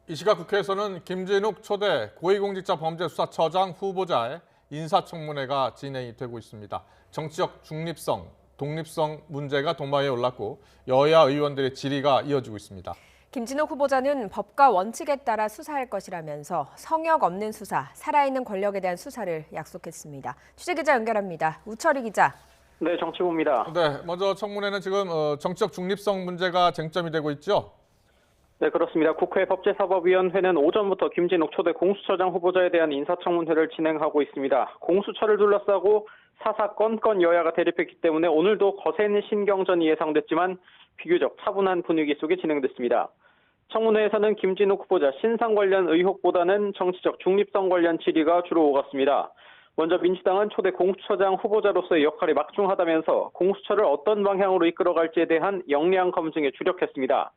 이 시각 국회에서는 김진욱 초대 고위공직자범죄수사처장 후보자의 인사청문회가 진행이 되고 있습니다. 정치적 중립성, 독립성 문제가 도마에 올랐고 여야 의원들의 질의가 이어지고 있습니다. 김진욱 후보자는 법과 원칙에 따라 수사할 것이라면서 성역 없는 수사, 살아있는 권력에 대한 수사를 약속했습니다. 취재기자 연결합니다. 우철희 기자. 네, 정치부입니다. 네, 먼저 청문회는 지금 정치적 중립성 문제가 쟁점이 되고 있죠? 네, 그렇습니다. 국회 법제사법위원회는 오전부터 김진욱 초대 공수처장 후보자에 대한 인사청문회를 진행하고 있습니다. 공수처를 둘러싸고 사사건건 여야가 대립했기 때문에 오늘도 거센 신경전이 예상됐지만 비교적 차분한 분위기 속에 진행됐습니다. 청문회에서는 김진욱 후보자 신상 관련 의혹보다는 정치적 중립성 관련 질의가 주로 오갔습니다. 먼저 민주당은 초대 공수처장 후보자로서의 역할이 막중하다면서 공수처를 어떤 방향으로 이끌어갈지에 대한 역량 검증에 주력했습니다.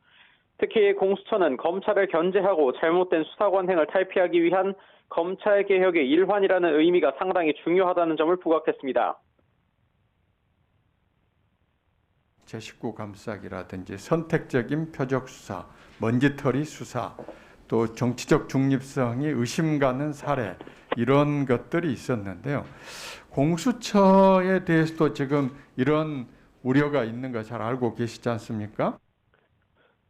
특히 공수처는 검찰을 견제하고 잘못된 수사 관행을 탈피하기 위한 검찰 개혁의 일환이라는 의미가 상당히 중요하다는 점을 부각했습니다. 제19 감싸기라든지 선택적인 표적 수사, 먼지털이 수사, 또 정치적 중립성이 의심가는 사례 이런 것들이 있었는데요. 공수처에 대해서도 지금 이런 우려가 있는 거 잘 알고 계시지 않습니까?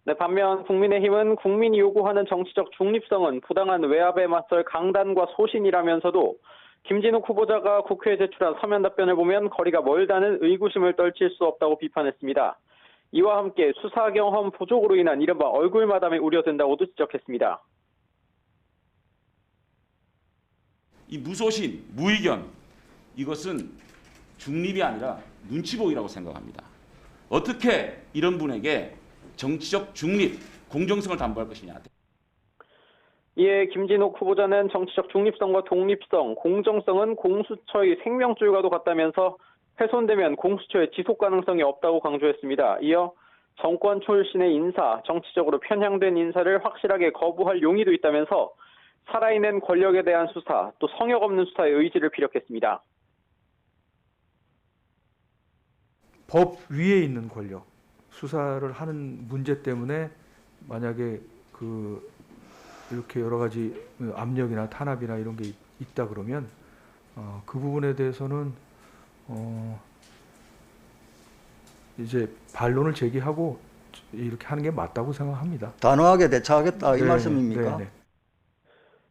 네, 반면 국민의힘은 국민이 요구하는 정치적 중립성은 부당한 외압에 맞설 강단과 소신이라면서도 김진욱 후보자가 국회에 제출한 서면 답변을 보면 거리가 멀다는 의구심을 떨칠 수 없다고 비판했습니다. 이와 함께 수사 경험 부족으로 인한 이른바 얼굴 마담이 우려된다고도 지적했습니다. 이 무소신, 무의견 이것은 중립이 아니라 눈치보기라고 생각합니다. 어떻게 이런 분에게 정치적 중립, 공정성을 담보할 것이냐. 이에 김진욱 후보자는 정치적 중립성과 독립성, 공정성은 공수처의 생명줄과도 같다면서 훼손되면 공수처의 지속 가능성이 없다고 강조했습니다. 이어 정권 출신의 인사, 정치적으로 편향된 인사를 확실하게 거부할 용의도 있다면서 살아있는 권력에 대한 수사, 또 성역 없는 수사의 의지를 피력했습니다. 법 위에 있는 권력, 수사를 하는 문제 때문에 만약에 이렇게 여러 가지 압력이나 탄압이나 이런 게 있다 그러면 그 부분에 대해서는 이제 반론을 제기하고 이렇게 하는 게 맞다고 생각합니다. 단호하게 대처하겠다 이 네, 말씀입니까? 네.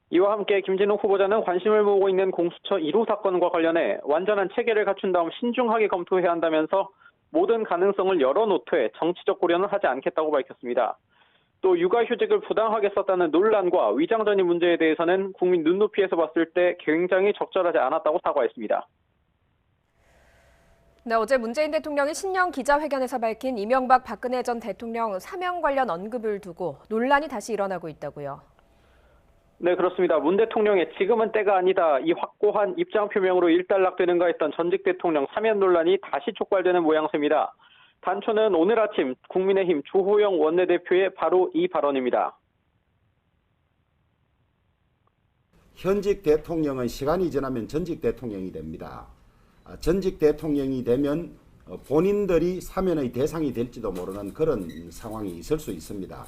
이와 함께 김진욱 후보자는 관심을 모으고 있는 공수처 1호 사건과 관련해 완전한 체계를 갖춘 다음 신중하게 검토해야 한다면서 모든 가능성을 열어놓되 정치적 고려는 하지 않겠다고 밝혔습니다. 또 육아휴직을 부당하게 썼다는 논란과 위장전입 문제에 대해서는 국민 눈높이에서 봤을 때 굉장히 적절하지 않았다고 사과했습니다. 네, 어제 문재인 대통령이 신년 기자회견에서 밝힌 이명박 박근혜 전 대통령 사면 관련 언급을 두고 논란이 다시 일어나고 있다고요. 네, 그렇습니다. 문 대통령의 지금은 때가 아니다 이 확고한 입장 표명으로 일단락되는가 했던 전직 대통령 사면 논란이 다시 촉발되는 모양새입니다. 단초는 오늘 아침 국민의힘 주호영 원내대표의 바로 이 발언입니다. 현직 대통령은 시간이 지나면 전직 대통령이 됩니다. 전직 대통령이 되면 본인들이 사면의 대상이 될지도 모르는 그런 상황이 있을 수 있습니다.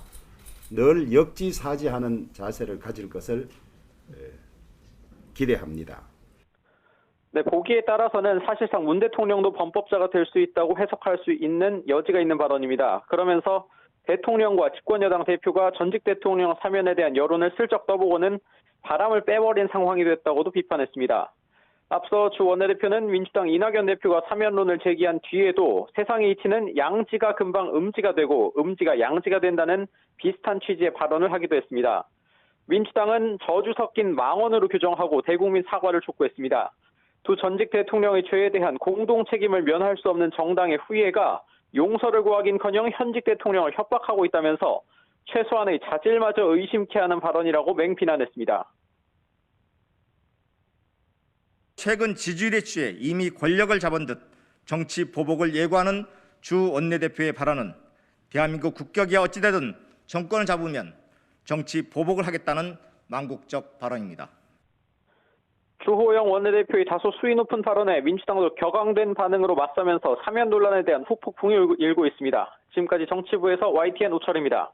늘 역지사지하는 자세를 가질 것을 기대합니다. 네, 보기에 따라서는 사실상 문 대통령도 범법자가 될 수 있다고 해석할 수 있는 여지가 있는 발언입니다. 그러면서 대통령과 집권여당 대표가 전직 대통령 사면에 대한 여론을 슬쩍 떠보고는 바람을 빼버린 상황이 됐다고도 비판했습니다. 앞서 주 원내대표는 민주당 이낙연 대표가 사면론을 제기한 뒤에도 세상의 이치는 양지가 금방 음지가 되고 음지가 양지가 된다는 비슷한 취지의 발언을 하기도 했습니다. 민주당은 저주 섞인 망언으로 규정하고 대국민 사과를 촉구했습니다. 두 전직 대통령의 죄에 대한 공동 책임을 면할 수 없는 정당의 후예가 용서를 구하긴커녕 현직 대통령을 협박하고 있다면서 최소한의 자질마저 의심케 하는 발언이라고 맹비난했습니다. 최근 지지율에 취해 이미 권력을 잡은 듯 정치 보복을 예고하는 주 원내대표의 발언은 대한민국 국격이야 어찌되든 정권을 잡으면 정치 보복을 하겠다는 망국적 발언입니다. 주호영 원내대표의 다소 수위 높은 발언에 민주당도 격앙된 반응으로 맞서면서 사면 논란에 대한 후폭풍이 일고 있습니다. 지금까지 정치부에서 YTN 우철입니다.